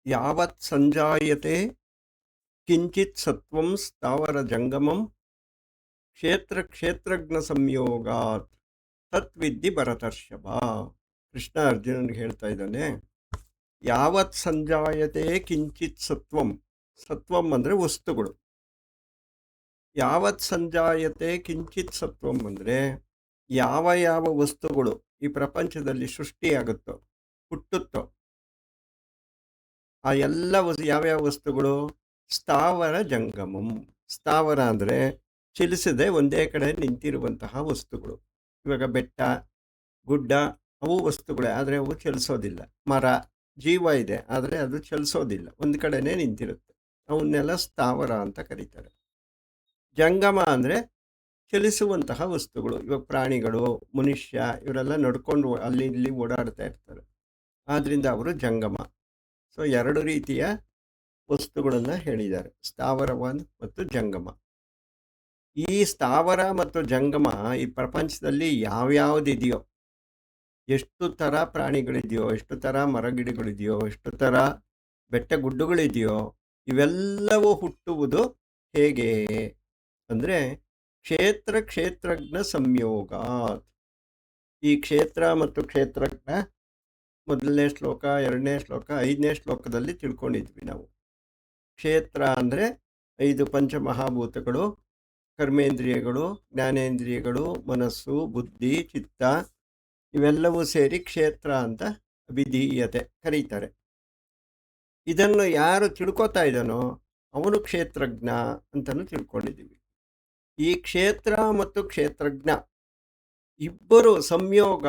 ಯಾವತ್ ಸಂಜಾಯತೆ ಕಿಂಚಿತ್ ಸತ್ವಂ ಸ್ಥಾವರ ಜಂಗಮಂ ಕ್ಷೇತ್ರ ಕ್ಷೇತ್ರಜ್ಞ ಸಂಯೋಗಾತ್ ತತ್ವಿದ್ಧಿ ಭರತರ್ಷಭ. ಕೃಷ್ಣ ಅರ್ಜುನನಿಗೆ ಹೇಳ್ತಾ ಇದ್ದಾನೆ, ಯಾವತ್ ಸಂಜಾಯತೆ ಕಿಂಚಿತ್ ಸತ್ವಂ. ಸತ್ವಂ ಅಂದರೆ ವಸ್ತುಗಳು. ಯಾವತ್ ಸಂಜಾಯತೆ ಕಿಂಚಿತ್ ಸತ್ವಂ ಅಂದರೆ ಯಾವ ಯಾವ ವಸ್ತುಗಳು ಈ ಪ್ರಪಂಚದಲ್ಲಿ ಸೃಷ್ಟಿಯಾಗುತ್ತೋ, ಹುಟ್ಟುತ್ತೋ, ಆ ಎಲ್ಲ ಯಾವ್ಯಾವ ವಸ್ತುಗಳು? ಸ್ಥಾವರ ಜಂಗಮಂ. ಸ್ಥಾವರ ಅಂದರೆ ಚಲಿಸದೆ ಒಂದೇ ಕಡೆ ನಿಂತಿರುವಂತಹ ವಸ್ತುಗಳು. ಇವಾಗ ಬೆಟ್ಟ, ಗುಡ್ಡ ಅವು ವಸ್ತುಗಳೇ, ಆದರೆ ಅವು ಚಲಿಸೋದಿಲ್ಲ. ಮರ ಜೀವ ಇದೆ, ಆದರೆ ಅದು ಚಲಿಸೋದಿಲ್ಲ, ಒಂದು ಕಡೆನೇ ನಿಂತಿರುತ್ತೆ. ಅವನ್ನೆಲ್ಲ ಸ್ಥಾವರ ಅಂತ ಕರೀತಾರೆ. ಜಂಗಮ ಅಂದರೆ ಚಲಿಸುವಂತಹ ವಸ್ತುಗಳು. ಇವಾಗ ಪ್ರಾಣಿಗಳು, ಮನುಷ್ಯ ಇವರೆಲ್ಲ ನಡ್ಕೊಂಡು ಅಲ್ಲಿ ಇಲ್ಲಿ ಓಡಾಡ್ತಾ ಇರ್ತಾರೆ, ಆದ್ದರಿಂದ ಅವರು ಜಂಗಮ. ಸೊ ಎರಡು ರೀತಿಯ ವಸ್ತುಗಳನ್ನು ಹೇಳಿದ್ದಾರೆ, ಸ್ಥಾವರವಾದ ಮತ್ತು ಜಂಗಮ. ಈ ಸ್ಥಾವರ ಮತ್ತು ಜಂಗಮ ಈ ಪ್ರಪಂಚದಲ್ಲಿ ಯಾವ್ಯಾವುದಿದೆಯೋ, ಎಷ್ಟು ಥರ ಪ್ರಾಣಿಗಳಿದೆಯೋ, ಎಷ್ಟು ಥರ ಮರಗಿಡಗಳಿದೆಯೋ, ಎಷ್ಟು ಥರ ಬೆಟ್ಟ ಗುಡ್ಡಗಳಿದೆಯೋ, ಇವೆಲ್ಲವೂ ಹುಟ್ಟುವುದು ಹೇಗೆ ಅಂದರೆ ಕ್ಷೇತ್ರ ಕ್ಷೇತ್ರಜ್ಞ ಸಂಯೋಗ. ಈ ಕ್ಷೇತ್ರ ಮತ್ತು ಕ್ಷೇತ್ರಜ್ಞ ಮೊದಲನೇ ಶ್ಲೋಕ, ಎರಡನೇ ಶ್ಲೋಕ, ಐದನೇ ಶ್ಲೋಕದಲ್ಲಿ ತಿಳ್ಕೊಂಡಿದ್ವಿ ನಾವು. ಕ್ಷೇತ್ರ ಅಂದರೆ 5 ಪಂಚಮಹಾಭೂತಗಳು, ಕರ್ಮೇಂದ್ರಿಯಗಳು, ಜ್ಞಾನೇಂದ್ರಿಯಗಳು, ಮನಸ್ಸು, ಬುದ್ಧಿ, ಚಿತ್ತ ಇವೆಲ್ಲವೂ ಸೇರಿ ಕ್ಷೇತ್ರ ಅಂತ ಅಭಿಧೀಯತೆ ಕರೀತಾರೆ. ಇದನ್ನು ಯಾರು ತಿಳ್ಕೊತಾ ಇದ್ದಾನೋ ಅವನು ಕ್ಷೇತ್ರಜ್ಞ ಅಂತಲೂ ತಿಳ್ಕೊಂಡಿದ್ದೀವಿ. ಈ ಕ್ಷೇತ್ರ ಮತ್ತು ಕ್ಷೇತ್ರಜ್ಞ ಇಬ್ಬರು ಸಂಯೋಗ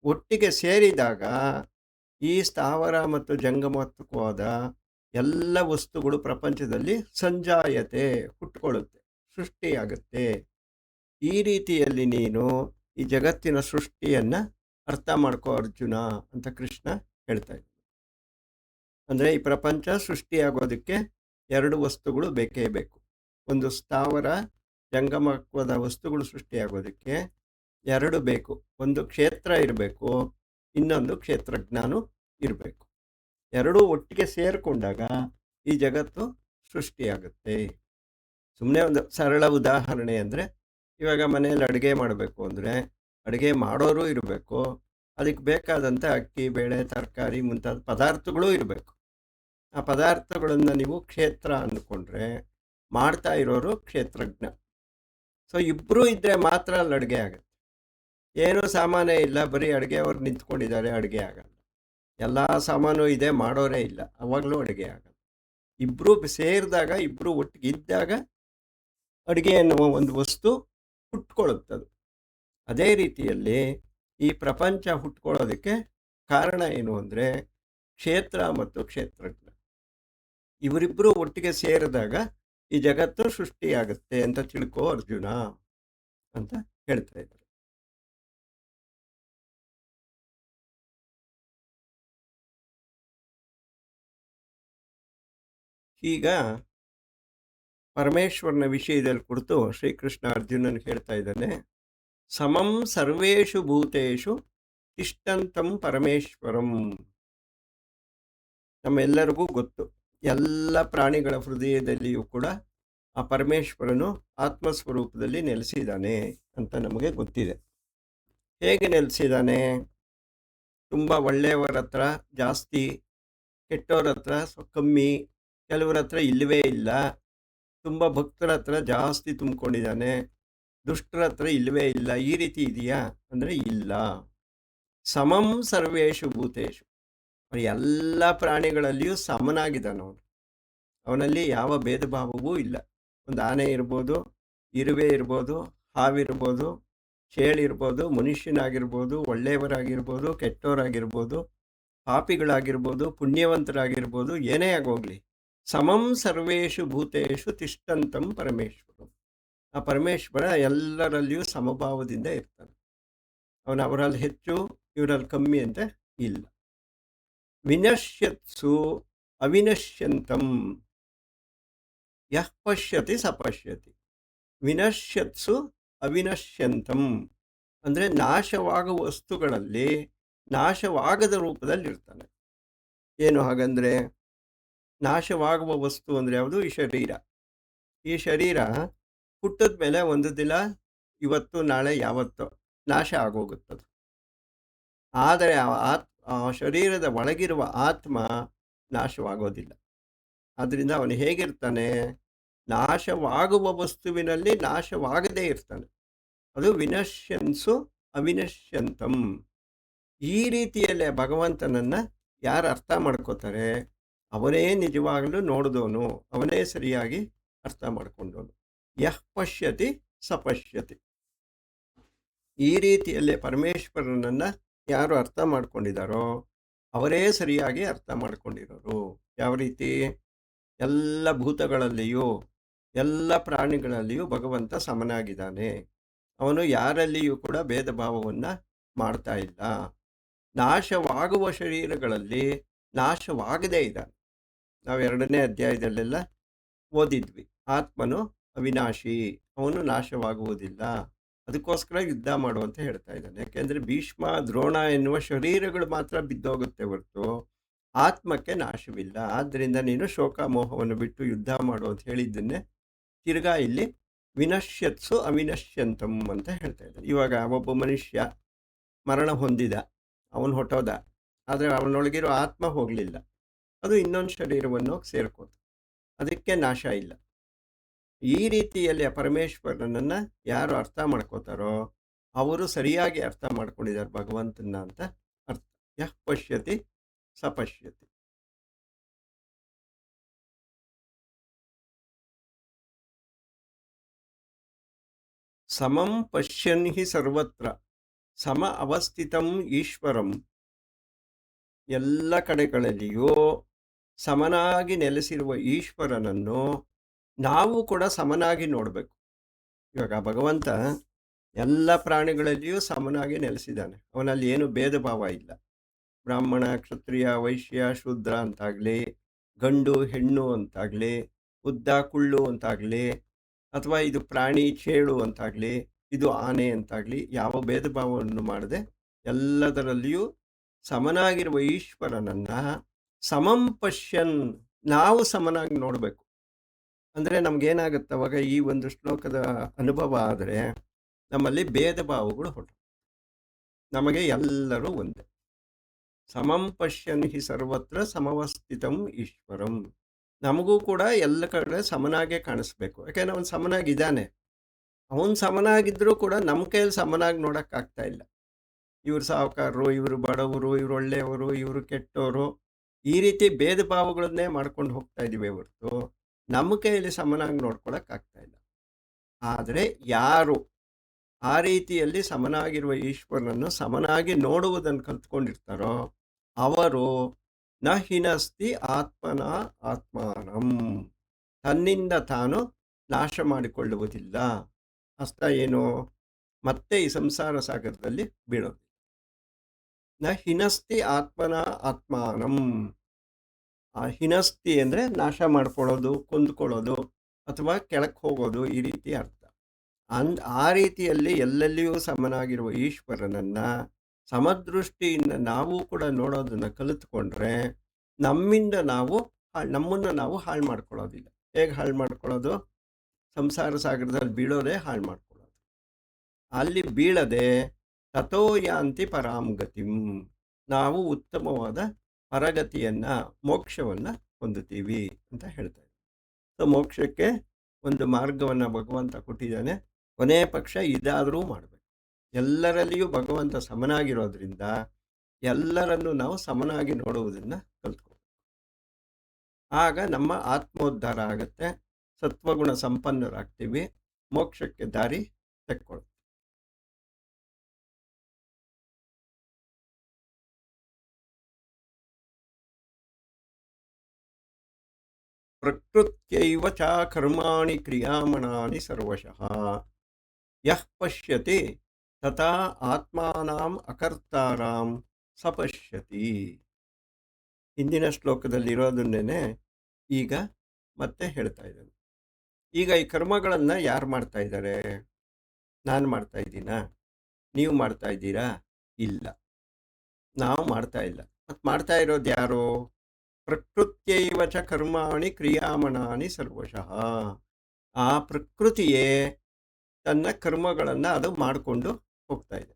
ಒಟ್ಟಿಗೆ ಸೇರಿದಾಗ ಈ ಸ್ಥಾವರ ಮತ್ತು ಜಂಗಮತ್ವವಾದ ಎಲ್ಲ ವಸ್ತುಗಳು ಪ್ರಪಂಚದಲ್ಲಿ ಸಂಜಾಯತೆ ಹುಟ್ಟುಕೊಳ್ಳುತ್ತೆ, ಸೃಷ್ಟಿಯಾಗುತ್ತೆ. ಈ ರೀತಿಯಲ್ಲಿ ನೀನು ಈ ಜಗತ್ತಿನ ಸೃಷ್ಟಿಯನ್ನು ಅರ್ಥ ಮಾಡ್ಕೋ ಅರ್ಜುನ ಅಂತ ಕೃಷ್ಣ ಹೇಳ್ತಾ ಇದ್ದ. ಅಂದರೆ ಈ ಪ್ರಪಂಚ ಸೃಷ್ಟಿಯಾಗೋದಕ್ಕೆ 2 ವಸ್ತುಗಳು ಬೇಕೇ ಬೇಕು. ಒಂದು ಸ್ಥಾವರ ಜಂಗಮತ್ವದ ವಸ್ತುಗಳು ಸೃಷ್ಟಿಯಾಗೋದಕ್ಕೆ 2 ಬೇಕು. ಒಂದು ಕ್ಷೇತ್ರ ಇರಬೇಕು, ಇನ್ನೊಂದು ಕ್ಷೇತ್ರಜ್ಞಾನ ಇರಬೇಕು. ಎರಡೂ ಒಟ್ಟಿಗೆ ಸೇರಿಕೊಂಡಾಗ ಈ ಜಗತ್ತು ಸೃಷ್ಟಿಯಾಗುತ್ತೆ. ಸುಮ್ಮನೆ ಒಂದು ಸರಳ ಉದಾಹರಣೆ ಅಂದರೆ, ಇವಾಗ ಮನೆಯಲ್ಲಿ ಅಡುಗೆ ಮಾಡಬೇಕು ಅಂದರೆ ಅಡುಗೆ ಮಾಡೋರು ಇರಬೇಕು, ಅದಕ್ಕೆ ಬೇಕಾದಂಥ ಅಕ್ಕಿ, ಬೇಳೆ, ತರಕಾರಿ ಮುಂತಾದ ಪದಾರ್ಥಗಳು ಇರಬೇಕು. ಆ ಪದಾರ್ಥಗಳನ್ನು ನೀವು ಕ್ಷೇತ್ರ ಅಂದ್ಕೊಂಡ್ರೆ ಮಾಡ್ತಾ ಇರೋರು ಕ್ಷೇತ್ರಜ್ಞ. ಸೊ ಇಬ್ಬರೂ ಇದ್ದರೆ ಮಾತ್ರ ಅಲ್ಲಿ ಅಡುಗೆ ಆಗುತ್ತೆ. ಏನೂ ಸಾಮಾನೇ ಇಲ್ಲ, ಬರೀ ಅಡುಗೆ ಅವ್ರು ನಿಂತ್ಕೊಂಡಿದ್ದಾರೆ, ಅಡುಗೆ ಆಗಲ್ಲ. ಎಲ್ಲ ಸಾಮಾನು ಇದೆ, ಮಾಡೋರೇ ಇಲ್ಲ, ಅವಾಗಲೂ ಅಡುಗೆ ಆಗಲ್ಲ. ಇಬ್ಬರು ಸೇರಿದಾಗ, ಇಬ್ಬರು ಒಟ್ಟಿಗೆ ಇದ್ದಾಗ ಅಡುಗೆ ಎನ್ನುವ ಒಂದು ವಸ್ತು ಹುಟ್ಕೊಳ್ಳುತ್ತದು. ಅದೇ ರೀತಿಯಲ್ಲಿ ಈ ಪ್ರಪಂಚ ಹುಟ್ಕೊಳ್ಳೋದಕ್ಕೆ ಕಾರಣ ಏನು ಅಂದರೆ ಕ್ಷೇತ್ರ ಮತ್ತು ಕ್ಷೇತ್ರಜ್ಞ ಇವರಿಬ್ಬರು ಒಟ್ಟಿಗೆ ಸೇರಿದಾಗ ಈ ಜಗತ್ತು ಸೃಷ್ಟಿಯಾಗುತ್ತೆ ಅಂತ ತಿಳ್ಕೋ ಅರ್ಜುನ ಅಂತ ಹೇಳ್ತಾ ಇದ್ದಾರೆ. ಈಗ ಪರಮೇಶ್ವರನ ವಿಷಯದಲ್ಲಿ ಕುರಿತು ಶ್ರೀಕೃಷ್ಣ ಅರ್ಜುನನಿಗೆ ಹೇಳ್ತಾ ಇದ್ದಾನೆ, ಸಮಂ ಸರ್ವೇಷು ಭೂತೇಷು ತಿಷ್ಠಂತಂ ಪರಮೇಶ್ವರಂ. ನಮ್ಮೆಲ್ಲರಿಗೂ ಗೊತ್ತು, ಎಲ್ಲ ಪ್ರಾಣಿಗಳ ಹೃದಯದಲ್ಲಿಯೂ ಕೂಡ ಆ ಪರಮೇಶ್ವರನು ಆತ್ಮಸ್ವರೂಪದಲ್ಲಿ ನೆಲೆಸಿದ್ದಾನೆ ಅಂತ ನಮಗೆ ಗೊತ್ತಿದೆ. ಹೇಗೆ ನೆಲೆಸಿದ್ದಾನೆ? ತುಂಬ ಒಳ್ಳೆಯವರ ಹತ್ರ ಜಾಸ್ತಿ, ಕೆಟ್ಟವ್ರ ಹತ್ರ ಕಮ್ಮಿ, ಕೆಲವರ ಹತ್ರ ಇಲ್ಲವೇ ಇಲ್ಲ. ತುಂಬ ಭಕ್ತರ ಹತ್ರ ಜಾಸ್ತಿ ತುಂಬಿಕೊಂಡಿದ್ದಾನೆ, ದುಷ್ಟರ ಹತ್ರ ಇಲ್ಲವೇ ಇಲ್ಲ. ಈ ರೀತಿ ಇದೆಯಾ ಅಂದರೆ ಇಲ್ಲ. ಸಮಂ ಸರ್ವೇಷು ಭೂತೇಶು, ಎಲ್ಲ ಪ್ರಾಣಿಗಳಲ್ಲಿಯೂ ಸಮನಾಗಿದ್ದಾನವನು. ಅವನಲ್ಲಿ ಯಾವ ಭೇದ ಭಾವವೂ ಇಲ್ಲ. ಒಂದು ಆನೆ ಇರ್ಬೋದು, ಇರುವೆ ಇರ್ಬೋದು, ಹಾವಿರ್ಬೋದು, ಚೇಳಿರ್ಬೋದು, ಮನುಷ್ಯನಾಗಿರ್ಬೋದು, ಒಳ್ಳೆಯವರಾಗಿರ್ಬೋದು, ಕೆಟ್ಟವರಾಗಿರ್ಬೋದು, ಪಾಪಿಗಳಾಗಿರ್ಬೋದು, ಪುಣ್ಯವಂತರಾಗಿರ್ಬೋದು, ಏನೇ ಆಗೋಗ್ಲಿ, ಸಮಂ ಸರ್ವೇಷು ಭೂತೇಷು ತಿಷ್ಠಂತಂ ಪರಮೇಶ್ವರಂ. ಆ ಪರಮೇಶ್ವರ ಎಲ್ಲರಲ್ಲಿಯೂ ಸಮಭಾವದಿಂದ ಇರ್ತಾನೆ. ಅವರಲ್ಲಿ ಹೆಚ್ಚು, ಇವರಲ್ಲಿ ಕಮ್ಮಿ ಅಂತ ಇಲ್ಲ. ವಿನಶ್ಯತ್ಸು ಅವಿನಶ್ಯಂತಂ ಯಃ ಪಶ್ಯತಿ ಸ ಪಶ್ಯತಿ. ವಿನಶ್ಯತ್ಸು ಅವಿನಶ್ಯಂತಂ ಅಂದರೆ ನಾಶವಾಗುವ ವಸ್ತುಗಳಲ್ಲಿ ನಾಶವಾಗದ ರೂಪದಲ್ಲಿ ಇರ್ತಾನೆ. ಏನು ಹಾಗಂದ್ರೆ, ನಾಶವಾಗುವ ವಸ್ತು ಅಂದರೆ ಯಾವುದು? ಈ ಶರೀರ. ಈ ಶರೀರ ಹುಟ್ಟಿದ ಮೇಲೆ ಒಂದು ದಿನ ಇವತ್ತು ನಾಳೆ ಯಾವತ್ತೋ ನಾಶ ಆಗೋಗುತ್ತದು. ಆದರೆ ಆ ಶರೀರದ ಒಳಗಿರುವ ಆತ್ಮ ನಾಶವಾಗೋದಿಲ್ಲ. ಆದ್ದರಿಂದ ಅವನು ಹೇಗಿರ್ತಾನೆ? ನಾಶವಾಗುವ ವಸ್ತುವಿನಲ್ಲಿ ನಾಶವಾಗದೇ ಇರ್ತಾನೆ. ಅದು ವಿನಶ್ಯನ್ಸು ಅವಿನಶ್ಯಂತಂ. ಈ ರೀತಿಯಲ್ಲೇ ಭಗವಂತನನ್ನ ಯಾರು ಅರ್ಥ ಮಾಡ್ಕೋತಾರೆ, ಅವನೇ ನಿಜವಾಗಲೂ ನೋಡಿದವನು, ಅವನೇ ಸರಿಯಾಗಿ ಅರ್ಥ ಮಾಡ್ಕೊಂಡವನು. ಯಃ ಪಶ್ಯತಿ ಸ ಪಶ್ಯತಿ. ಈ ರೀತಿಯಲ್ಲೇ ಪರಮೇಶ್ವರನನ್ನ ಯಾರು ಅರ್ಥ ಮಾಡ್ಕೊಂಡಿದ್ದಾರೋ ಅವರೇ ಸರಿಯಾಗಿ ಅರ್ಥ ಮಾಡ್ಕೊಂಡಿರೋರು. ಯಾವ ರೀತಿ? ಎಲ್ಲ ಭೂತಗಳಲ್ಲಿಯೂ ಎಲ್ಲ ಪ್ರಾಣಿಗಳಲ್ಲಿಯೂ ಭಗವಂತ ಸಮನಾಗಿದ್ದಾನೆ. ಅವನು ಯಾರಲ್ಲಿಯೂ ಕೂಡ ಭೇದ ಭಾವವನ್ನು ಮಾಡ್ತಾ ಇಲ್ಲ. ನಾಶವಾಗುವ ಶರೀರಗಳಲ್ಲಿ ನಾಶವಾಗದೇ ಇದ್ದಾನೆ. ನಾವು 2ನೇ ಅಧ್ಯಾಯದಲ್ಲೆಲ್ಲ ಓದಿದ್ವಿ. ಆತ್ಮನು ಅವಿನಾಶಿ, ಅವನು ನಾಶವಾಗುವುದಿಲ್ಲ. ಅದಕ್ಕೋಸ್ಕರ ಯುದ್ಧ ಮಾಡುವಂತ ಹೇಳ್ತಾ ಇದ್ದಾನೆ. ಯಾಕೆಂದ್ರೆ ಭೀಷ್ಮ ದ್ರೋಣ ಎನ್ನುವ ಶರೀರಗಳು ಮಾತ್ರ ಬಿದ್ದೋಗುತ್ತೆ ಹೊರತು ಆತ್ಮಕ್ಕೆ ನಾಶವಿಲ್ಲ. ಆದ್ದರಿಂದ ನೀನು ಶೋಕ ಮೋಹವನ್ನು ಬಿಟ್ಟು ಯುದ್ಧ ಮಾಡು ಅಂತ ಹೇಳಿದ್ದನ್ನೇ ತಿರ್ಗಾ ಇಲ್ಲಿ ವಿನಶ್ಯತ್ಸು ಅವಿನಶ್ಯಂತಂ ಅಂತ ಹೇಳ್ತಾ ಇದ್ದಾನೆ. ಇವಾಗ ಒಬ್ಬ ಮನುಷ್ಯ ಮರಣ ಹೊಂದಿದ, ಅವನು ಹೊಟ್ಟೋದ, ಆದರೆ ಅವನೊಳಗಿರೋ ಆತ್ಮ ಹೋಗಲಿಲ್ಲ. ಅದು ಇನ್ನೊಂದು ಶರೀರವನ್ನು ಸೇರ್ಕೋತು. ಅದಕ್ಕೆ ನಾಶ ಇಲ್ಲ. ಈ ರೀತಿಯಲ್ಲಿ ಪರಮೇಶ್ವರನನ್ನು ಯಾರು ಅರ್ಥ ಮಾಡ್ಕೋತಾರೋ ಅವರು ಸರಿಯಾಗಿ ಅರ್ಥ ಮಾಡ್ಕೊಂಡಿದ್ದಾರೆ ಭಗವಂತನ ಅಂತ ಅರ್ಥ. ಯಃ ಪಶ್ಯತಿ ಸ ಪಶ್ಯತಿ. ಸಮಂ ಪಶ್ಯನ್ ಹಿ ಸರ್ವತ್ರ ಸಮ ಅವಸ್ಥಿತಂ ಈಶ್ವರಂ. ಎಲ್ಲ ಕಡೆಗಳಲ್ಲಿಯೂ ಸಮನಾಗಿ ನೆಲೆಸಿರುವ ಈಶ್ವರನನ್ನು ನಾವು ಕೂಡ ಸಮನಾಗಿ ನೋಡಬೇಕು. ಇವಾಗ ಭಗವಂತ ಎಲ್ಲ ಪ್ರಾಣಿಗಳಲ್ಲಿಯೂ ಸಮನಾಗಿ ನೆಲೆಸಿದ್ದಾನೆ. ಅವನಲ್ಲಿ ಏನು ಭೇದ ಭಾವ ಇಲ್ಲ. ಬ್ರಾಹ್ಮಣ, ಕ್ಷತ್ರಿಯ, ವೈಶ್ಯ, ಶೂದ್ರ ಅಂತಾಗಲಿ, ಗಂಡು ಹೆಣ್ಣು ಅಂತಾಗಲಿ, ಉದ್ದ ಕುಳ್ಳು ಅಂತಾಗಲಿ, ಅಥವಾ ಇದು ಪ್ರಾಣಿ ಚೇಳು ಅಂತಾಗಲಿ, ಇದು ಆನೆ ಅಂತಾಗಲಿ, ಯಾವ ಭೇದ ಭಾವವನ್ನು ಮಾಡದೆ ಎಲ್ಲದರಲ್ಲಿಯೂ ಸಮನಾಗಿರುವ ಈಶ್ವರನನ್ನ ಸಮಂ ಪಶ್ಯನ್ ನಾವು ಸಮನಾಗಿ ನೋಡಬೇಕು. ಅಂದರೆ ನಮಗೇನಾಗುತ್ತೆ ಅವಾಗ ಈ ಒಂದು ಶ್ಲೋಕದ ಅನುಭವ ಆದರೆ ನಮ್ಮಲ್ಲಿ ಭೇದ ಭಾವಗಳು ಹೊರಟು. ನಮಗೆ ಎಲ್ಲರೂ ಒಂದೇ. ಸಮಂ ಪಶ್ಯನ್ ಹಿ ಸರ್ವತ್ರ ಸಮವಸ್ಥಿತಂ ಈಶ್ವರಂ. ನಮಗೂ ಕೂಡ ಎಲ್ಲ ಕಡೆ ಸಮನಾಗೆ ಕಾಣಿಸ್ಬೇಕು. ಯಾಕೆಂದ್ರೆ ಅವನು ಸಮನಾಗಿದ್ದಾನೆ. ಅವನು ಸಮನಾಗಿದ್ರೂ ಕೂಡ ನಮ್ಮ ಕೈಯಲ್ಲಿ ಸಮನಾಗಿ ನೋಡೋಕ್ಕಾಗ್ತಾ ಇಲ್ಲ. ಇವರು ಸಾಹುಕಾರರು, ಇವರು ಬಡವರು, ಇವರು ಒಳ್ಳೆಯವರು, ಇವರು ಕೆಟ್ಟವರು, ಈ ರೀತಿ ಭೇದ ಭಾವಗಳನ್ನೇ ಮಾಡ್ಕೊಂಡು ಹೋಗ್ತಾ ಇದ್ದೀವಿ ಹೊರತು ನಮ್ಮ ಕೈಯಲ್ಲಿ ಸಮನಾಗಿ ನೋಡ್ಕೊಳಕ್ಕಾಗ್ತಾ ಇಲ್ಲ. ಆದರೆ ಯಾರು ಆ ರೀತಿಯಲ್ಲಿ ಸಮನಾಗಿರುವ ಈಶ್ವರನನ್ನು ಸಮನಾಗಿ ನೋಡುವುದನ್ನು ಕಲ್ತ್ಕೊಂಡಿರ್ತಾರೋ ಅವರು ನ ಹಿನಸ್ತಿ ಆತ್ಮನ ಆತ್ಮಾನಂ. ತನ್ನಿಂದ ತಾನು ನಾಶ ಮಾಡಿಕೊಳ್ಳುವುದಿಲ್ಲ. ಅರ್ಥ ಏನು? ಮತ್ತೆ ಈ ಸಂಸಾರ ಸಾಗರದಲ್ಲಿ ಬೀಳೋದು. ನ ಹಿನಸ್ತಿ ಆತ್ಮನ ಆತ್ಮಾನಂ. ಆ ಹಿನಸ್ತಿ ಅಂದರೆ ನಾಶ ಮಾಡ್ಕೊಳ್ಳೋದು, ಕೊಂದ್ಕೊಳ್ಳೋದು, ಅಥವಾ ಕೆಳಕ್ಕೆ ಹೋಗೋದು, ಈ ರೀತಿ ಅರ್ಥ. ಆ ರೀತಿಯಲ್ಲಿ ಎಲ್ಲೆಲ್ಲಿಯೂ ಸಮನಾಗಿರುವ ಈಶ್ವರನನ್ನ ಸಮದೃಷ್ಟಿಯಿಂದ ನಾವು ಕೂಡ ನೋಡೋದನ್ನು ಕಲಿತ್ಕೊಂಡ್ರೆ ನಮ್ಮನ್ನು ನಾವು ಹಾಳು ಮಾಡ್ಕೊಳ್ಳೋದಿಲ್ಲ. ಹೇಗೆ ಹಾಳು ಮಾಡ್ಕೊಳ್ಳೋದು? ಸಂಸಾರ ಸಾಗರದಲ್ಲಿ ಬೀಳೋದೇ ಹಾಳು ಮಾಡ್ಕೊಳ್ಳೋದು. ಅಲ್ಲಿ ಬೀಳದೆ ತಥೋ ಯಾಂತಿ ಪರಾಂ ಗತಿಂ. ನಾವು ಉತ್ತಮವಾದ ಪರಗತಿಯನ್ನ, ಮೋಕ್ಷವನ್ನ ಹೊಂದುತ್ತೀವಿ ಅಂತ ಹೇಳ್ತಾರೆ. ಸೊ ಮೋಕ್ಷಕ್ಕೆ ಒಂದು ಮಾರ್ಗವನ್ನು ಭಗವಂತ ಕೊಟ್ಟಿದ್ದಾನೆ. ಕೊನೆಯ ಪಕ್ಷ ಇದಾದರೂ ಮಾಡಬೇಕು. ಎಲ್ಲರಲ್ಲಿಯೂ ಭಗವಂತ ಸಮನಾಗಿರೋದ್ರಿಂದ ಎಲ್ಲರನ್ನು ನಾವು ಸಮನಾಗಿ ನೋಡುವುದನ್ನು ಕಲ್ತ್ಕೋಬೇಕು. ಆಗ ನಮ್ಮ ಆತ್ಮೋದ್ಧಾರ ಆಗತ್ತೆ, ಸತ್ವಗುಣ ಸಂಪನ್ನರಾಗ್ತೀವಿ, ಮೋಕ್ಷಕ್ಕೆ ದಾರಿ ತೆಕ್ಕೊಳ್ತೀವಿ. ಪ್ರಕೃತ್ಯೈವ ಚ ಕರ್ಮಾಣಿ ಕ್ರಿಯಾಮಣಾನಿ ಸರ್ವಶಃ ಯಃ ಪಶ್ಯತಿ ತಥಾ ಆತ್ಮಾನಾಂ ಅಕರ್ತಾರಾಂ ಸಪಶ್ಯತಿ. ಹಿಂದಿನ ಶ್ಲೋಕದಲ್ಲಿರೋದನ್ನೇ ಈಗ ಮತ್ತೆ ಹೇಳ್ತಾ ಇದ್ದಾನೆ. ಈಗ ಈ ಕರ್ಮಗಳನ್ನು ಯಾರು ಮಾಡ್ತಾ ಇದ್ದಾರೆ? ನಾನು ಮಾಡ್ತಾ ಇದ್ದೀನಾ? ನೀವು ಮಾಡ್ತಾ ಇದ್ದೀರಾ? ಇಲ್ಲ, ನಾವು ಮಾಡ್ತಾ ಇಲ್ಲ. ಮತ್ತು ಮಾಡ್ತಾ ಇರೋದು ಯಾರು? ಪ್ರಕೃತ್ಯೈವ ಚ ಕರ್ಮಾಣಿ ಕ್ರಿಯಾಮಣಾನಿ ಸರ್ವಶಃ. ಆ ಪ್ರಕೃತಿಯೇ ತನ್ನ ಕರ್ಮಗಳನ್ನು ಅದು ಮಾಡಿಕೊಂಡು ಹೋಗ್ತಾ ಇದೆ.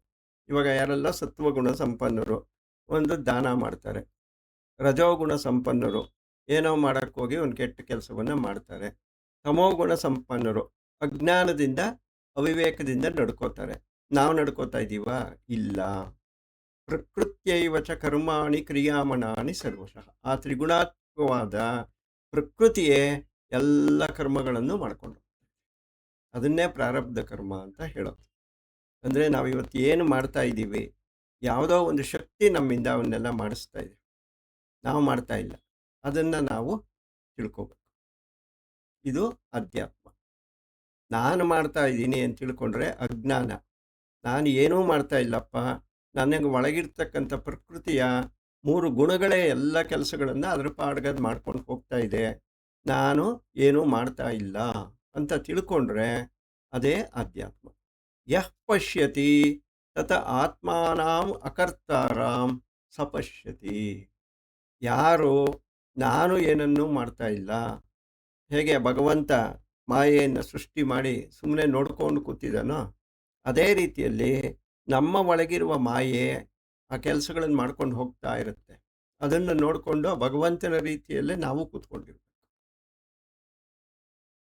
ಇವಾಗ ಯಾರೆಲ್ಲ ಸತ್ವಗುಣ ಸಂಪನ್ನರು ಒಂದು ದಾನ ಮಾಡ್ತಾರೆ, ರಜೋಗುಣ ಸಂಪನ್ನರು ಏನೋ ಮಾಡಕ್ಕೆ ಹೋಗಿ ಒಂದು ಕೆಟ್ಟ ಕೆಲಸವನ್ನು ಮಾಡ್ತಾರೆ, ತಮೋಗುಣ ಸಂಪನ್ನರು ಅಜ್ಞಾನದಿಂದ ಅವಿವೇಕದಿಂದ ನಡ್ಕೋತಾರೆ. ನಾವು ನಡ್ಕೋತಾ ಇದ್ದೀವಾ? ಇಲ್ಲ. ಪ್ರಕೃತ್ಯೈವ ಚ ಕರ್ಮಾಣಿ ಕ್ರಿಯಾಮಣಾನಿ ಸರ್ವಶಃ. ಆ ತ್ರಿಗುಣಾತ್ಮಕವಾದ ಪ್ರಕೃತಿಯೇ ಎಲ್ಲ ಕರ್ಮಗಳನ್ನು ಮಾಡಿಕೊಂಡು, ಅದನ್ನೇ ಪ್ರಾರಬ್ಧ ಕರ್ಮ ಅಂತ ಹೇಳೋದು. ಅಂದರೆ ನಾವು ಇವತ್ತು ಏನು ಮಾಡ್ತಾ ಇದ್ದೀವಿ, ಯಾವುದೋ ಒಂದು ಶಕ್ತಿ ನಮ್ಮಿಂದ ಅವನ್ನೆಲ್ಲ ಮಾಡಿಸ್ತಾ ಇದೆ, ನಾವು ಮಾಡ್ತಾ ಇಲ್ಲ. ಅದನ್ನು ನಾವು ತಿಳ್ಕೋಬೇಕು. ಇದು ಅಧ್ಯಾತ್ಮ. ನಾನು ಮಾಡ್ತಾ ಇದ್ದೀನಿ ಅಂತ ತಿಳ್ಕೊಂಡ್ರೆ ಅಜ್ಞಾನ. ನಾನು ಏನೂ ಮಾಡ್ತಾ ಇಲ್ಲಪ್ಪ, ನನಗೆ ಒಳಗಿರ್ತಕ್ಕಂಥ ಪ್ರಕೃತಿಯ 3 ಗುಣಗಳೇ ಎಲ್ಲ ಕೆಲಸಗಳನ್ನು ಅದ್ರ ಪಾಡ್ಗದು ಮಾಡ್ಕೊಂಡು ಹೋಗ್ತಾ ಇದೆ, ನಾನು ಏನೂ ಮಾಡ್ತಾ ಇಲ್ಲ ಅಂತ ತಿಳ್ಕೊಂಡ್ರೆ ಅದೇ ಅಧ್ಯಾತ್ಮ. ಯಃ ಪಶ್ಯತಿ ತತ ಆತ್ಮಾನಾಂ ಅಕರ್ತಾರಾಂ ಸಪಶ್ಯತಿ. ಯಾರು ನಾನು ಏನನ್ನೂ ಮಾಡ್ತಾ ಇಲ್ಲ, ಹೇಗೆ ಭಗವಂತ ಮಾಯೆಯನ್ನು ಸೃಷ್ಟಿ ಮಾಡಿ ಸುಮ್ಮನೆ ನೋಡ್ಕೊಂಡು ಕೂತಿದ್ದಾನೋ, ಅದೇ ರೀತಿಯಲ್ಲಿ ನಮ್ಮ ಒಳಗಿರುವ ಮಾಯೆ ಆ ಕೆಲಸಗಳನ್ನು ಮಾಡ್ಕೊಂಡು ಹೋಗ್ತಾ ಇರುತ್ತೆ. ಅದನ್ನು ನೋಡಿಕೊಂಡು ಭಗವಂತನ ರೀತಿಯಲ್ಲೇ ನಾವು ಕೂತ್ಕೊಂಡಿರ್ಬೇಕು.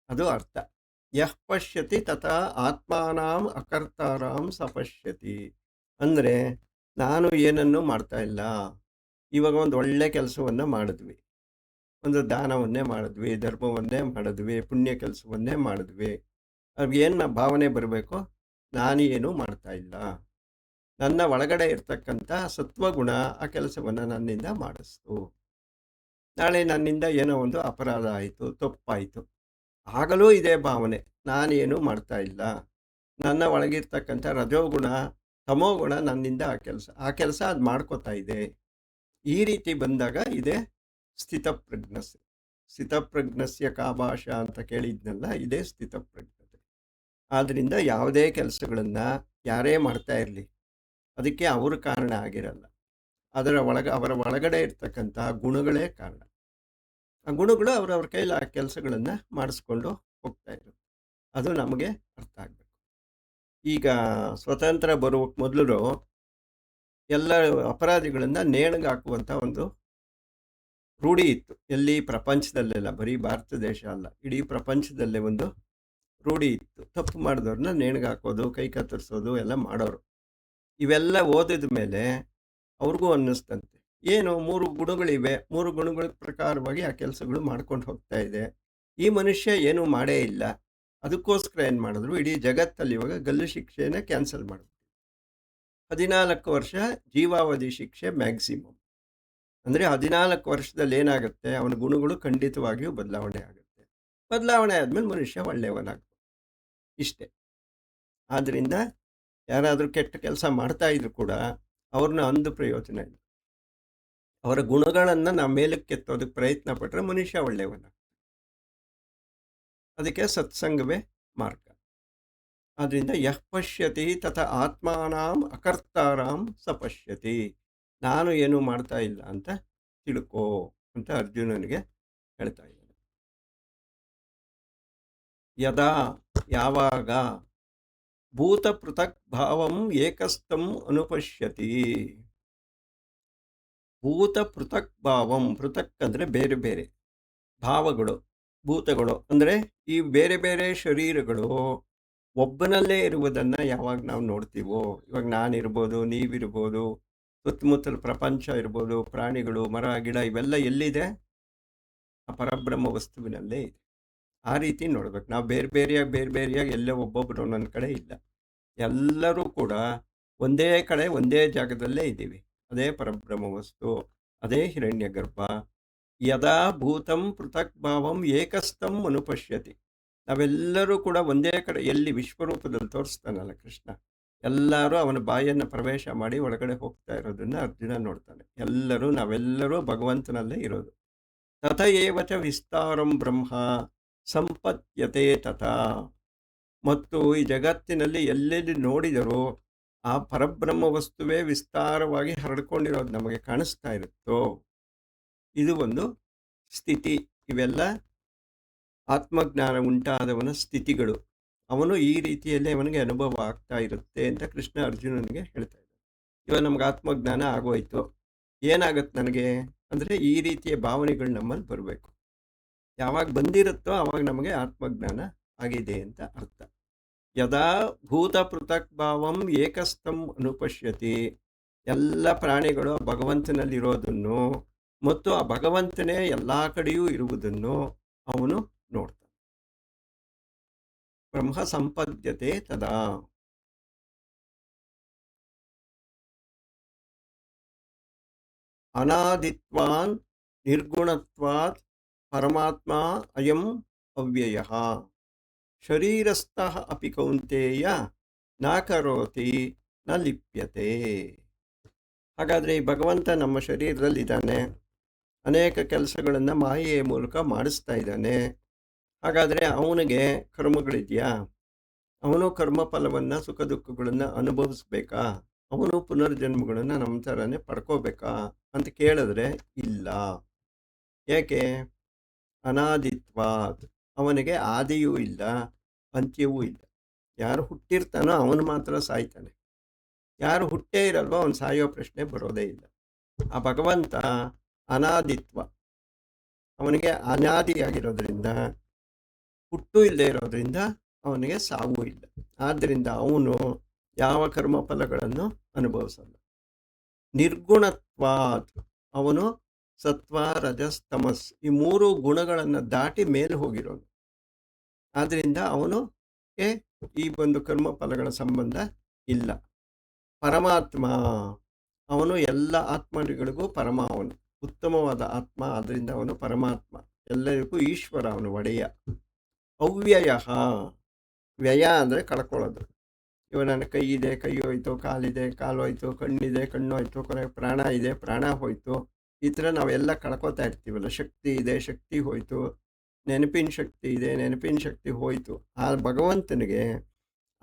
ಅದು ಅರ್ಥ. ಯಃ ಪಶ್ಯತಿ ತಥಾ ಆತ್ಮಾನಾಂ ಅಕರ್ತಾರಾಂ ಸಪಶ್ಯತಿ. ಅಂದರೆ ನಾನು ಏನನ್ನೂ ಮಾಡ್ತಾ ಇಲ್ಲ. ಇವಾಗ ಒಂದು ಒಳ್ಳೆ ಕೆಲಸವನ್ನು ಮಾಡಿದ್ವಿ, ಒಂದು ದಾನವನ್ನೇ ಮಾಡಿದ್ವಿ, ಧರ್ಮವನ್ನೇ ಮಾಡಿದ್ವಿ, ಪುಣ್ಯ ಕೆಲಸವನ್ನೇ ಮಾಡಿದ್ವಿ. ಏನು ಭಾವನೆ ಬರಬೇಕು? ನಾನು ಏನೂ ಮಾಡ್ತಾ ಇಲ್ಲ. ನನ್ನ ಒಳಗಡೆ ಇರ್ತಕ್ಕಂಥ ಸತ್ವಗುಣ ಆ ಕೆಲಸವನ್ನು ನನ್ನಿಂದ ಮಾಡಿಸ್ತು. ನಾಳೆ ನನ್ನಿಂದ ಏನೋ ಒಂದು ಅಪರಾಧ ಆಯಿತು, ತಪ್ಪಾಯಿತು, ಆಗಲೂ ಇದೇ ಭಾವನೆ, ನಾನೇನು ಮಾಡ್ತಾ ಇಲ್ಲ. ನನ್ನ ಒಳಗಿರ್ತಕ್ಕಂಥ ರಜೋಗುಣ ತಮೋಗುಣ ನನ್ನಿಂದ ಆ ಕೆಲಸ ಅದು ಮಾಡ್ಕೋತಾ ಇದೆ. ಈ ರೀತಿ ಬಂದಾಗ ಇದೇ ಸ್ಥಿತಪ್ರಜ್ಞಸ್ಯ. ಸ್ಥಿತಪ್ರಜ್ಞಸ್ಯ ಕಾ ಭಾಷಾ ಅಂತ ಕೇಳಿದ್ನಲ್ಲ, ಇದೇ ಸ್ಥಿತಪ್ರಜ್ಞತೆ. ಆದ್ದರಿಂದ ಯಾವುದೇ ಕೆಲಸಗಳನ್ನು ಯಾರೇ ಮಾಡ್ತಾ ಇರಲಿ, ಅದಕ್ಕೆ ಅವರು ಕಾರಣ ಆಗಿರಲ್ಲ. ಅವರ ಒಳಗಡೆ ಇರ್ತಕ್ಕಂಥ ಗುಣಗಳೇ ಕಾರಣ. ಆ ಗುಣಗಳು ಅವರವ್ರ ಕೈಲಿ ಆ ಕೆಲಸಗಳನ್ನು ಮಾಡಿಸ್ಕೊಂಡು ಹೋಗ್ತಾ ಇರುತ್ತೆ. ಅದು ನಮಗೆ ಅರ್ಥ ಆಗಬೇಕು. ಈಗ ಸ್ವತಂತ್ರ ಬರೋಕ್ಕೆ ಮೊದಲು ಎಲ್ಲ ಅಪರಾಧಿಗಳನ್ನು ನೇಣಿಗೆ ಹಾಕುವಂಥ ಒಂದು ರೂಢಿ ಇತ್ತು. ಎಲ್ಲಿ? ಪ್ರಪಂಚದಲ್ಲೆಲ್ಲ, ಬರೀ ಭಾರತ ದೇಶ ಅಲ್ಲ, ಇಡೀ ಪ್ರಪಂಚದಲ್ಲೇ ಒಂದು ರೂಢಿ ಇತ್ತು. ತಪ್ಪು ಮಾಡಿದವ್ರನ್ನ ನೇಣಿಗೆ ಹಾಕೋದು, ಕೈ ಕತ್ತರಿಸೋದು ಎಲ್ಲ ಮಾಡೋರು. ಇವೆಲ್ಲ ಓದಿದ ಮೇಲೆ ಅವ್ರಿಗೂ ಅನ್ನಿಸ್ತಂತೆ, ಏನು 3 ಗುಣಗಳಿವೆ, 3 ಗುಣಗಳ ಪ್ರಕಾರವಾಗಿ ಆ ಕೆಲಸಗಳು ಮಾಡ್ಕೊಂಡು ಹೋಗ್ತಾ ಇದೆ, ಈ ಮನುಷ್ಯ ಏನೂ ಮಾಡೇ ಇಲ್ಲ. ಅದಕ್ಕೋಸ್ಕರ ಏನು ಮಾಡಿದ್ರು, ಇಡೀ ಜಗತ್ತಲ್ಲಿ ಇವಾಗ ಗಲ್ಲು ಶಿಕ್ಷೆನ ಕ್ಯಾನ್ಸಲ್ ಮಾಡಿದ್ರು. 14 ವರ್ಷ ಜೀವಾವಧಿ ಶಿಕ್ಷೆ ಮ್ಯಾಕ್ಸಿಮಮ್. ಅಂದರೆ 14 ವರ್ಷದಲ್ಲಿ ಏನಾಗುತ್ತೆ, ಅವನ ಗುಣಗಳು ಖಂಡಿತವಾಗಿಯೂ ಬದಲಾವಣೆ ಆಗುತ್ತೆ. ಬದಲಾವಣೆ ಆದಮೇಲೆ ಮನುಷ್ಯ ಒಳ್ಳೆಯವನಾಗ್ತಾನೆ. ಇಷ್ಟೇ. ಆದ್ದರಿಂದ ಯಾರಾದರೂ ಕೆಟ್ಟ ಕೆಲಸ ಮಾಡ್ತಾ ಇದ್ರು ಕೂಡ ಅವ್ರನ್ನ ಅಂದು ಪ್ರಯೋಜನ ಇಲ್ಲ. ಅವರ ಗುಣಗಳನ್ನು ನಾವು ಮೇಲಕ್ಕೆತ್ತೋದಕ್ಕೆ ಪ್ರಯತ್ನ ಪಟ್ಟರೆ ಮನುಷ್ಯ ಒಳ್ಳೆಯವನ. ಅದಕ್ಕೆ ಸತ್ಸಂಗವೇ ಮಾರ್ಗ. ಆದ್ದರಿಂದ ಯಃ ಪಶ್ಯತಿ ತಥ ಆತ್ಮಾನಾಂ ಅಕರ್ತಾರಾಂ ಸಪಶ್ಯತಿ. ನಾನು ಏನೂ ಮಾಡ್ತಾ ಇಲ್ಲ ಅಂತ ತಿಳ್ಕೋ ಅಂತ ಅರ್ಜುನನಿಗೆ ಹೇಳ್ತಾ ಇದ್ದಾನೆ. ಯದಾ ಯಾವಾಗ ಭೂತ ಪೃಥಕ್ ಭಾವಂ ಏಕಸ್ಥಂ ಅನುಪಶ್ಯತಿ. ಭೂತ ಪೃಥಕ್ ಭಾವಂ, ಪೃಥಕ್ ಅಂದರೆ ಬೇರೆ ಬೇರೆ, ಭಾವಗಳು ಭೂತಗಳು ಅಂದರೆ ಈ ಬೇರೆ ಬೇರೆ ಶರೀರಗಳು ಒಬ್ಬನಲ್ಲೇ ಇರುವುದನ್ನು ಯಾವಾಗ ನಾವು ನೋಡ್ತೀವೋ, ಇವಾಗ ನಾನಿರ್ಬೋದು, ನೀವಿರ್ಬೋದು, ಸುತ್ತಮುತ್ತಲ ಪ್ರಪಂಚ ಇರ್ಬೋದು, ಪ್ರಾಣಿಗಳು, ಮರ ಗಿಡ ಇವೆಲ್ಲ ಎಲ್ಲಿದೆ? ಆ ಪರಬ್ರಹ್ಮ ವಸ್ತುವಿನಲ್ಲೇ ಇದೆ. ಆ ರೀತಿ ನೋಡ್ಬೇಕು. ನಾವು ಬೇರೆ ಬೇರೆಯಾಗಿ ಎಲ್ಲೇ ಒಬ್ಬೊಬ್ಬರು ಒಂದೊಂದು ಕಡೆ ಇಲ್ಲ, ಎಲ್ಲರೂ ಕೂಡ ಒಂದೇ ಕಡೆ ಒಂದೇ ಜಾಗದಲ್ಲೇ ಇದ್ದೀವಿ. ಅದೇ ಪರಬ್ರಹ್ಮ ವಸ್ತು, ಅದೇ ಹಿರಣ್ಯ ಗರ್ಭ. ಯದಾ ಭೂತಂ ಪೃಥಕ್ ಭಾವಂ ಏಕಸ್ಥಂ ಅನುಪಶ್ಯತಿ. ನಾವೆಲ್ಲರೂ ಕೂಡ ಒಂದೇ ಕಡೆ, ಎಲ್ಲಿ ವಿಶ್ವರೂಪದಲ್ಲಿ ತೋರಿಸ್ತಾನಲ್ಲ ಕೃಷ್ಣ, ಎಲ್ಲರೂ ಅವನ ಬಾಯನ್ನು ಪ್ರವೇಶ ಮಾಡಿ ಒಳಗಡೆ ಹೋಗ್ತಾ ಇರೋದನ್ನು ಅರ್ಜುನ ನೋಡ್ತಾನೆ. ನಾವೆಲ್ಲರೂ ಭಗವಂತನಲ್ಲೇ ಇರೋದು. ತಥ ಏವಚ ವಿಸ್ತಾರಂ ಬ್ರಹ್ಮ ಸಂಪತ್ಯತೆ ತಥಾ. ಮತ್ತು ಈ ಜಗತ್ತಿನಲ್ಲಿ ಎಲ್ಲೆಲ್ಲಿ ನೋಡಿದರೂ ಆ ಪರಬ್ರಹ್ಮ ವಸ್ತುವೇ ವಿಸ್ತಾರವಾಗಿ ಹರಡ್ಕೊಂಡಿರೋದು ನಮಗೆ ಕಾಣಿಸ್ತಾ ಇರುತ್ತೋ, ಇದು ಒಂದು ಸ್ಥಿತಿ. ಇವೆಲ್ಲ ಆತ್ಮಜ್ಞಾನ ಉಂಟಾದವನ ಸ್ಥಿತಿಗಳು. ಅವನು ಈ ರೀತಿಯಲ್ಲಿ ಅವನಿಗೆ ಅನುಭವ ಆಗ್ತಾ ಇರುತ್ತೆ ಅಂತ ಕೃಷ್ಣ ಅರ್ಜುನನಿಗೆ ಹೇಳ್ತಾ ಇದ್ದಾನೆ. ಇವಾಗ ನಮ್ಗೆ ಆತ್ಮಜ್ಞಾನ ಆಗೋಯ್ತು. ಏನಾಗತ್ತೆ ನನಗೆ ಅಂದರೆ ಈ ರೀತಿಯ ಭಾವನೆಗಳು ನಮ್ಮಲ್ಲಿ ಬರಬೇಕು. ಯಾವಾಗ ಬಂದಿರುತ್ತೋ ಆವಾಗ ನಮಗೆ ಆತ್ಮಜ್ಞಾನ ಆಗಿದೆ ಅಂತ ಅರ್ಥ. ಯದಾ ಭೂತ ಪೃಥಕ್ ಭಾವಂ ಏಕಸ್ಥಂ ಅನುಪಶ್ಯತಿ. ಎಲ್ಲ ಪ್ರಾಣಿಗಳು ಆ ಭಗವಂತನಲ್ಲಿರೋದನ್ನು ಮತ್ತು ಆ ಭಗವಂತನೇ ಎಲ್ಲ ಕಡೆಯೂ ಇರುವುದನ್ನು ಅವನು ನೋಡ್ತಾನೆ. ಬ್ರಹ್ಮ ಸಂಪದ್ಯತೆ ತದಾ. ಅನಾದಿತ್ವಾನ್ ನಿರ್ಗುಣತ್ವಾತ್ ಪರಮಾತ್ಮ ಅಯಂ ಅವ್ಯಯಃ ಶರೀರಸ್ಥಃ ಅಪಿ ಕೌಂತೇಯ ನ ಕರೋತಿ ನ ಲಿಪ್ಯತೆ. ಹಾಗಾದರೆ ಈ ಭಗವಂತ ನಮ್ಮ ಶರೀರದಲ್ಲಿದ್ದಾನೆ, ಅನೇಕ ಕೆಲಸಗಳನ್ನು ಮಾಯೆಯ ಮೂಲಕ ಮಾಡಿಸ್ತಾ ಇದ್ದಾನೆ. ಹಾಗಾದರೆ ಅವನಿಗೆ ಕರ್ಮಗಳಿದೆಯಾ? ಅವನು ಕರ್ಮಫಲವನ್ನು ಸುಖ ದುಃಖಗಳನ್ನು ಅನುಭವಿಸ್ಬೇಕಾ? ಅವನು ಪುನರ್ಜನ್ಮಗಳನ್ನು ನಮ್ಮ ಥರನೇ ಪಡ್ಕೋಬೇಕಾ ಅಂತ ಕೇಳಿದ್ರೆ ಇಲ್ಲ. ಏಕೆ? ಅನಾದಿತ್ವಾತ್. ಅವನಿಗೆ ಆದಿಯೂ ಇಲ್ಲ, ಅಂತ್ಯವೂ ಇಲ್ಲ. ಯಾರು ಹುಟ್ಟಿರ್ತಾನೋ ಅವನು ಮಾತ್ರ ಸಾಯ್ತಾನೆ. ಯಾರು ಹುಟ್ಟೇ ಇರಲ್ವೋ ಅವನು ಸಾಯೋ ಪ್ರಶ್ನೆ ಬರೋದೇ ಇಲ್ಲ. ಆ ಭಗವಂತ ಅನಾದಿತ್ವ, ಅವನಿಗೆ ಅನಾದಿಯಾಗಿರೋದ್ರಿಂದ, ಹುಟ್ಟು ಇಲ್ಲದೆ ಇರೋದ್ರಿಂದ ಅವನಿಗೆ ಸಾವು ಇಲ್ಲ. ಆದ್ದರಿಂದ ಅವನು ಯಾವ ಕರ್ಮಫಲಗಳನ್ನು ಅನುಭವಿಸಲ್ಲ. ನಿರ್ಗುಣತ್ವಾತ್. ಅವನು ಸತ್ವ ರಜಸ್ ತಮಸ್ ಈ ಮೂರು ಗುಣಗಳನ್ನು ದಾಟಿ ಮೇಲೆ ಹೋಗಿರೋನು. ಆದ್ದರಿಂದ ಅವನಿಗೆ ಈ ಒಂದು ಕರ್ಮಫಲಗಳ ಸಂಬಂಧ ಇಲ್ಲ. ಪರಮಾತ್ಮ. ಅವನು ಎಲ್ಲ ಆತ್ಮಗಳಿಗೂ ಪರಮ. ಅವನು ಉತ್ತಮವಾದ ಆತ್ಮ, ಆದ್ದರಿಂದ ಅವನು ಪರಮಾತ್ಮ, ಎಲ್ಲರಿಗೂ ಈಶ್ವರ, ಅವನು ಒಡೆಯ. ಅವ್ಯಯ. ವ್ಯಯ ಅಂದರೆ ಕಳ್ಕೊಳ್ಳೋದು. ಇವ ನನ್ನ ಕೈ ಇದೆ, ಕೈ ಹೋಯ್ತು, ಕಾಲಿದೆ, ಕಾಲು ಹೋಯ್ತು, ಕಣ್ಣಿದೆ, ಕಣ್ಣು ಹೋಯ್ತು, ಕೊನೆಗೆ ಪ್ರಾಣ ಇದೆ, ಪ್ರಾಣ ಹೋಯ್ತು. ಈ ಥರ ನಾವೆಲ್ಲ ಕಳ್ಕೊತಾ ಇರ್ತೀವಲ್ಲ. ಶಕ್ತಿ ಇದೆ, ಶಕ್ತಿ ಹೋಯ್ತು. ನೆನಪಿನ ಶಕ್ತಿ ಇದೆ, ನೆನಪಿನ ಶಕ್ತಿ ಹೋಯ್ತು. ಆ ಭಗವಂತನಿಗೆ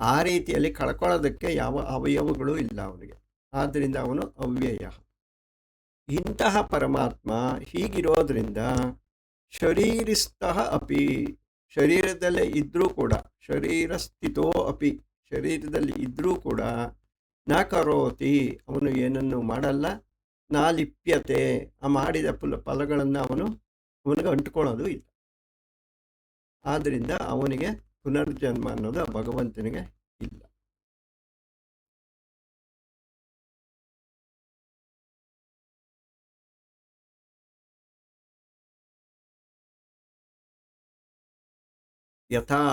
ಆ ರೀತಿಯಲ್ಲಿ ಕಳ್ಕೊಳ್ಳೋದಕ್ಕೆ ಯಾವ ಅವಯವಗಳು ಇಲ್ಲ ಅವನಿಗೆ. ಆದ್ದರಿಂದ ಅವನು ಅವ್ಯಯ. ಇಂತಹ ಪರಮಾತ್ಮ ಹೀಗಿರೋದ್ರಿಂದ ಶರೀರಸ್ಥಃ ಅಪಿ. ಶರೀರದಲ್ಲೇ ಇದ್ದರೂ ಕೂಡ, ಶರೀರ ಸ್ಥಿತೋ ಅಪಿ, ಶರೀರದಲ್ಲಿ ಇದ್ದರೂ ಕೂಡ ನ ಕರೋತಿ. ಅವನು ಏನನ್ನು ಮಾಡಲ್ಲ. ನಾ ಲಿಪ್ಯತೆ. ಆ ಮಾಡಿದ ಫಲಗಳನ್ನು ಅವನಿಗೆ ಅಂಟ್ಕೊಳ್ಳೋದು ಇಲ್ಲ. ಆದ್ದರಿಂದ ಅವನಿಗೆ ಪುನರ್ಜನ್ಮ ಅನ್ನೋದು ಆ ಭಗವಂತನಿಗೆ ಇಲ್ಲ. ಯಥಾ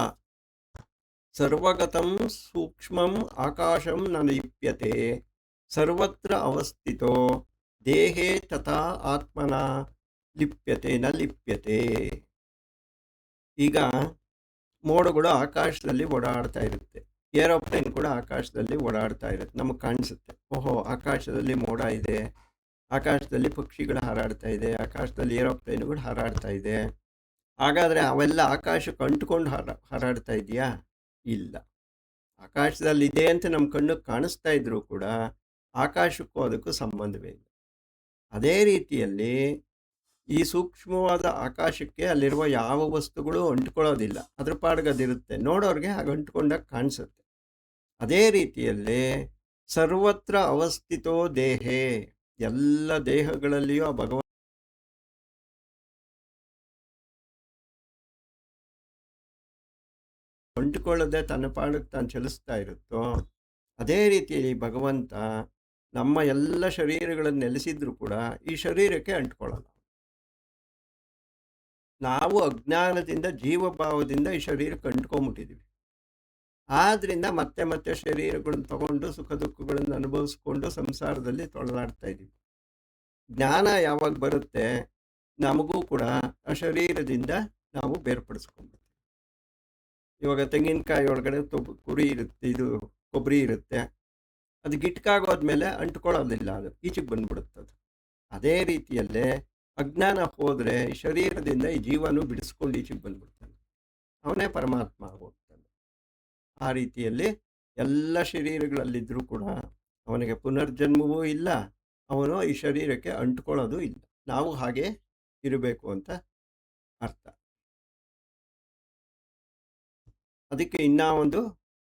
ಸರ್ವಗತಂ ಸೂಕ್ಷ್ಮಂ ಆಕಾಶಂ ನ ಲಿಪ್ಯತೆ ಸರ್ವತ್ರ ಅವಸ್ಥಿತೋ ದೇಹೇ ತಥಾ ಆತ್ಮನ ಲಿಪ್ಯತೆ ನ ಲಿಪ್ಯತೆ. ಈಗ ಮೋಡಗಳು ಆಕಾಶದಲ್ಲಿ ಓಡಾಡ್ತಾ ಇರುತ್ತೆ. ಏರೋಪ್ಲೇನ್ ಕೂಡ ಆಕಾಶದಲ್ಲಿ ಓಡಾಡ್ತಾ ಇರುತ್ತೆ. ನಮಗೆ ಕಾಣಿಸುತ್ತೆ, ಓಹೋ ಆಕಾಶದಲ್ಲಿ ಮೋಡ ಇದೆ, ಆಕಾಶದಲ್ಲಿ ಪಕ್ಷಿಗಳು ಹಾರಾಡ್ತಾ ಇದೆ, ಆಕಾಶದಲ್ಲಿ ಏರೋಪ್ಲೇನ್ಗಳು ಹಾರಾಡ್ತಾ ಇದೆ. ಹಾಗಾದರೆ ಅವೆಲ್ಲ ಆಕಾಶಕ್ಕೆ ಅಂಟ್ಕೊಂಡು ಹಾರಾಡ್ತಾ ಇದೆಯಾ? ಇಲ್ಲ. ಆಕಾಶದಲ್ಲಿ ಇದೆ ಅಂತ ನಮ್ಮ ಕಣ್ಣಿಗೆ ಕಾಣಿಸ್ತಾ ಇದ್ರೂ ಕೂಡ ಆಕಾಶಕ್ಕೂ ಅದಕ್ಕೂ ಸಂಬಂಧವೇ ಇಲ್ಲ. ಅದೇ ರೀತಿಯಲ್ಲಿ ಈ ಸೂಕ್ಷ್ಮವಾದ ಆಕಾಶಕ್ಕೆ ಅಲ್ಲಿರುವ ಯಾವ ವಸ್ತುಗಳು ಅಂಟ್ಕೊಳ್ಳೋದಿಲ್ಲ. ಅದ್ರ ಪಾಡ್ಗದಿರುತ್ತೆ. ನೋಡೋರಿಗೆ ಹಾಗೆ ಅಂಟ್ಕೊಂಡಾಗ ಕಾಣಿಸುತ್ತೆ. ಅದೇ ರೀತಿಯಲ್ಲಿ ಸರ್ವತ್ರ ಅವಸ್ಥಿತೋ ದೇಹೇ. ಎಲ್ಲ ದೇಹಗಳಲ್ಲಿಯೂ ಆ ಭಗವಂತ ಅಂಟುಕೊಳ್ಳದೆ ತನ್ನ ಪಾಡಕ್ಕೆ ತಾನು ಚಲಿಸ್ತಾ ಇರುತ್ತೋ ಅದೇ ರೀತಿಯಲ್ಲಿ ಭಗವಂತ ನಮ್ಮ ಎಲ್ಲ ಶರೀರಗಳನ್ನು ನೆಲೆಸಿದ್ರು ಕೂಡ ಈ ಶರೀರಕ್ಕೆ ಅಂಟ್ಕೊಳ್ಳಲ್ಲ. ನಾವು ಅಜ್ಞಾನದಿಂದ ಜೀವಭಾವದಿಂದ ಈ ಶರೀರಕ್ಕೆ ಅಂಟ್ಕೊಂಡ್ಬಿಟ್ಟಿದ್ದೀವಿ. ಆದ್ದರಿಂದ ಮತ್ತೆ ಮತ್ತೆ ಶರೀರಗಳನ್ನು ತಗೊಂಡು ಸುಖ ದುಃಖಗಳನ್ನು ಅನುಭವಿಸ್ಕೊಂಡು ಸಂಸಾರದಲ್ಲಿ ತೊಳಲಾಡ್ತಾ ಇದ್ದೀವಿ. ಜ್ಞಾನ ಯಾವಾಗ ಬರುತ್ತೆ ನಮಗೂ ಕೂಡ ಆ ಶರೀರದಿಂದ ನಾವು ಬೇರ್ಪಡಿಸ್ಕೊಂಡ್ಬಿಡ್ತೀವಿ. ಇವಾಗ ತೆಂಗಿನಕಾಯಿ ಒಳಗಡೆ ಕುರಿ ಇರುತ್ತೆ, ಇದು ಕೊಬ್ಬರಿ ಇರುತ್ತೆ. ಅದು ಗಿಟ್ಕಾಗೋದ್ಮೇಲೆ ಅಂಟ್ಕೊಳ್ಳೋದಿಲ್ಲ, ಅದು ಈಚೆಗೆ ಬಂದ್ಬಿಡುತ್ತದು. ಅದೇ ರೀತಿಯಲ್ಲೇ ಅಜ್ಞಾನ ಹೋದರೆ ಶರೀರದಿಂದ ಈ ಜೀವನು ಬಿಡಿಸ್ಕೊಂಡು ಈಚೆಗೆ ಬಂದ್ಬಿಡ್ತಾನೆ. ಅವನೇ ಪರಮಾತ್ಮ ಹೋಗ್ತಾನೆ. ಆ ರೀತಿಯಲ್ಲಿ ಎಲ್ಲ ಶರೀರಗಳಲ್ಲಿದ್ದರೂ ಕೂಡ ಅವನಿಗೆ ಪುನರ್ಜನ್ಮವೂ ಇಲ್ಲ, ಅವನು ಈ ಶರೀರಕ್ಕೆ ಅಂಟ್ಕೊಳ್ಳೋದು ಇಲ್ಲ. ನಾವು ಹಾಗೆ ಇರಬೇಕು ಅಂತ ಅರ್ಥ. ಅದಕ್ಕೆ ಇನ್ನೂ ಒಂದು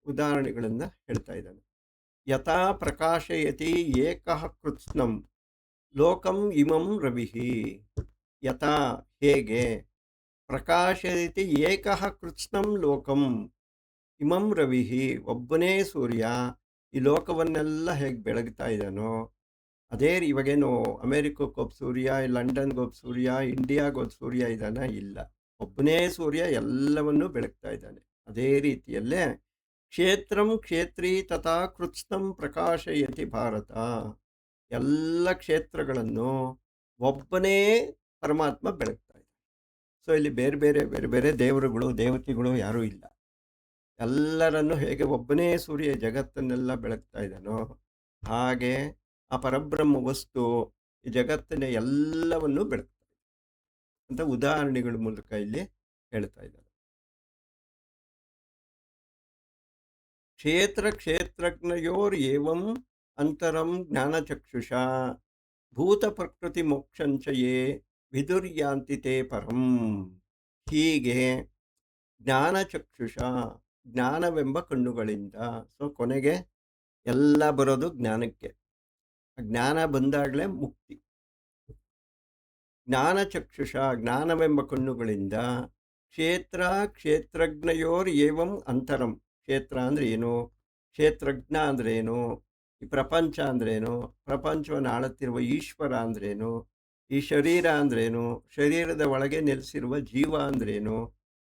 ಉದಾಹರಣೆಗಳನ್ನು ಹೇಳ್ತಾ ಇದ್ದಾನೆ. ಯಥಾ ಪ್ರಕಾಶಯತಿ ಏಕಃ ಕೃತ್ಸ್ನಂ ಲೋಕಂ ಇಮಂ ರವಿಃ. ಯಥಾ ಹೇಗೆ, ಪ್ರಕಾಶಯತಿ ಏಕಃ ಕೃತ್ಸ್ನಂ ಲೋಕಂ ಇಮಂ ರವಿಃ ಒಬ್ಬನೇ ಸೂರ್ಯ ಈ ಲೋಕವನ್ನೆಲ್ಲ ಹೇಗೆ ಬೆಳಗ್ತಾ ಇದ್ದಾನೋ ಅದೇ ಇವಾಗೇನು ಅಮೇರಿಕಕ್ಕೊಬ್ಬ ಸೂರ್ಯ, ಲಂಡನ್ಗೊಬ್ಬ ಸೂರ್ಯ, ಇಂಡಿಯಾಗೊಬ್ಬ ಸೂರ್ಯ ಇದ್ದಾನ? ಇಲ್ಲ, ಒಬ್ಬನೇ ಸೂರ್ಯ ಎಲ್ಲವನ್ನೂ ಬೆಳಗ್ತಾ ಇದ್ದಾನೆ. ಅದೇ ರೀತಿಯಲ್ಲೇ ಕ್ಷೇತ್ರಂ ಕ್ಷೇತ್ರೀ ತಥಾ ಕೃತ್ಸ್ನಂ ಪ್ರಕಾಶಯತಿ ಭಾರತ. ಎಲ್ಲ ಕ್ಷೇತ್ರಗಳನ್ನು ಒಬ್ಬನೇ ಪರಮಾತ್ಮ ಬೆಳಗ್ತಾ ಇದ್ದಾನೆ. ಸೊ ಇಲ್ಲಿ ಬೇರೆ ಬೇರೆ ಬೇರೆ ಬೇರೆ ದೇವರುಗಳು ದೇವತೆಗಳು ಯಾರೂ ಇಲ್ಲ. ಎಲ್ಲರನ್ನು ಹೇಗೆ ಒಬ್ಬನೇ ಸೂರ್ಯ ಜಗತ್ತನ್ನೆಲ್ಲ ಬೆಳಗ್ತಾ ಇದ್ದಾನೋ ಹಾಗೆ ಆ ಪರಬ್ರಹ್ಮ ವಸ್ತು ಈ ಜಗತ್ತಿನ ಎಲ್ಲವನ್ನೂ ಬೆಳಗ್ತಾ ಇದೆ ಅಂತ ಉದಾಹರಣೆಗಳ ಮೂಲಕ ಇಲ್ಲಿ ಹೇಳ್ತಾ ಇದ್ದಾರೆ. ಕ್ಷೇತ್ರ ಕ್ಷೇತ್ರಜ್ಞಯೋರ್ ಏವಂ ಅಂತರಂ ಜ್ಞಾನಚಕ್ಷುಷ ಭೂತ ಪ್ರಕೃತಿ ಮೋಕ್ಷಂಚಯೇ ವಿದುರ್ಯಾಂತಿ ತೇ ಪರಂ. ಹೀಗೆ ಜ್ಞಾನಚಕ್ಷುಷ ಜ್ಞಾನವೆಂಬ ಕಣ್ಣುಗಳಿಂದ, ಸೊ ಕೊನೆಗೆ ಎಲ್ಲ ಬರೋದು ಜ್ಞಾನಕ್ಕೆ. ಜ್ಞಾನ ಬಂದಾಗಲೇ ಮುಕ್ತಿ. ಜ್ಞಾನಚಕ್ಷುಷ ಜ್ಞಾನವೆಂಬ ಕಣ್ಣುಗಳಿಂದ ಕ್ಷೇತ್ರ ಕ್ಷೇತ್ರಜ್ಞಯೋರ್ ಏವಂ ಅಂತರಂ. ಕ್ಷೇತ್ರ ಅಂದರೆ ಏನು, ಕ್ಷೇತ್ರಜ್ಞ ಅಂದರೆ ಏನು, ಈ ಪ್ರಪಂಚ ಅಂದ್ರೇನು, ಪ್ರಪಂಚವನ್ನು ಆಳುತ್ತಿರುವ ಈಶ್ವರ ಅಂದ್ರೇನು, ಈ ಶರೀರ ಅಂದ್ರೇನು, ಶರೀರದ ಒಳಗೆ ನೆಲೆಸಿರುವ ಜೀವ ಅಂದ್ರೇನು,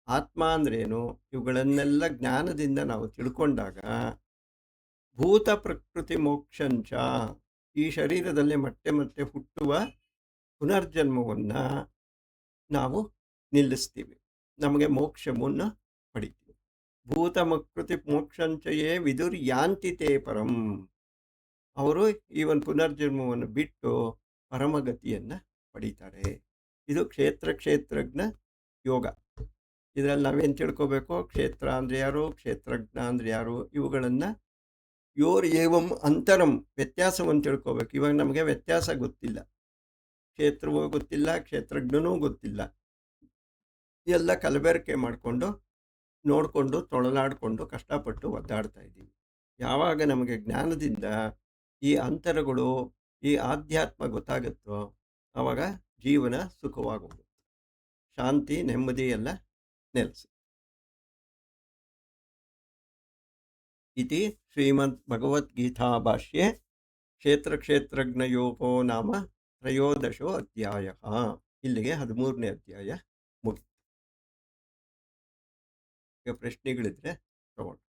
ಆತ್ಮ ಅಂದ್ರೇನು, ಇವುಗಳನ್ನೆಲ್ಲ ಜ್ಞಾನದಿಂದ ನಾವು ತಿಳ್ಕೊಂಡಾಗ ಭೂತ ಪ್ರಕೃತಿ ಮೋಕ್ಷಂಚ ಈ ಶರೀರದಲ್ಲೇ ಮತ್ತೆ ಮತ್ತೆ ಹುಟ್ಟುವ ಪುನರ್ಜನ್ಮವನ್ನು ನಾವು ನಿಲ್ಲಿಸ್ತೀವಿ, ನಮಗೆ ಮೋಕ್ಷವನ್ನು ಪಡಿತೀವಿ. ಭೂತ ಪ್ರಕೃತಿ ಮೋಕ್ಷಂಚಯೇ ವಿದುರ್ ಯಾಂತಿ ತೇ ಪರಂ. ಅವರು ಈ ಒಂದು ಪುನರ್ಜನ್ಮವನ್ನು ಬಿಟ್ಟು ಪರಮಗತಿಯನ್ನು ಪಡೀತಾರೆ. ಇದು ಕ್ಷೇತ್ರ ಕ್ಷೇತ್ರಜ್ಞ ಯೋಗ. ಇದರಲ್ಲಿ ನಾವೇನು ತಿಳ್ಕೋಬೇಕು, ಕ್ಷೇತ್ರ ಅಂದರೆ ಯಾರು, ಕ್ಷೇತ್ರಜ್ಞ ಅಂದರೆ ಯಾರು, ಇವುಗಳನ್ನು ಯೋರ್ ಏವಂ ಅಂತರಂ ವ್ಯತ್ಯಾಸವನ್ನು ತಿಳ್ಕೋಬೇಕು. ಇವಾಗ ನಮಗೆ ವ್ಯತ್ಯಾಸ ಗೊತ್ತಿಲ್ಲ, ಕ್ಷೇತ್ರವೂ ಗೊತ್ತಿಲ್ಲ, ಕ್ಷೇತ್ರಜ್ಞನೂ ಗೊತ್ತಿಲ್ಲ. ಎಲ್ಲ ಕಲಬೆರಕೆ ಮಾಡಿಕೊಂಡು ನೋಡಿಕೊಂಡು ತೊಳಲಾಡಿಕೊಂಡು ಕಷ್ಟಪಟ್ಟು ಒದ್ದಾಡ್ತಾ ಇದ್ದೀವಿ. ಯಾವಾಗ ನಮಗೆ ಜ್ಞಾನದಿಂದ ಈ ಅಂತರಗಳು ಈ ಆಧ್ಯಾತ್ಮ ಗೊತ್ತಾಗುತ್ತೋ ಆವಾಗ ಜೀವನ ಸುಖವಾಗುವುದು, ಶಾಂತಿ ನೆಮ್ಮದಿ ಎಲ್ಲ ನೆಲೆಸಿ. ಇತಿ ಶ್ರೀಮದ್ ಭಗವದ್ಗೀತಾ ಭಾಷ್ಯೆ ಕ್ಷೇತ್ರ ಕ್ಷೇತ್ರಜ್ಞಯೋಗೋ ನಾಮ ತ್ರಯೋದಶೋ ಅಧ್ಯಾಯ. ಇಲ್ಲಿಗೆ 13ನೇ ಅಧ್ಯಾಯ ಮುಗಿತು. ಈಗ ಪ್ರಶ್ನೆಗಳಿದ್ರೆ ತಗೊಂಡು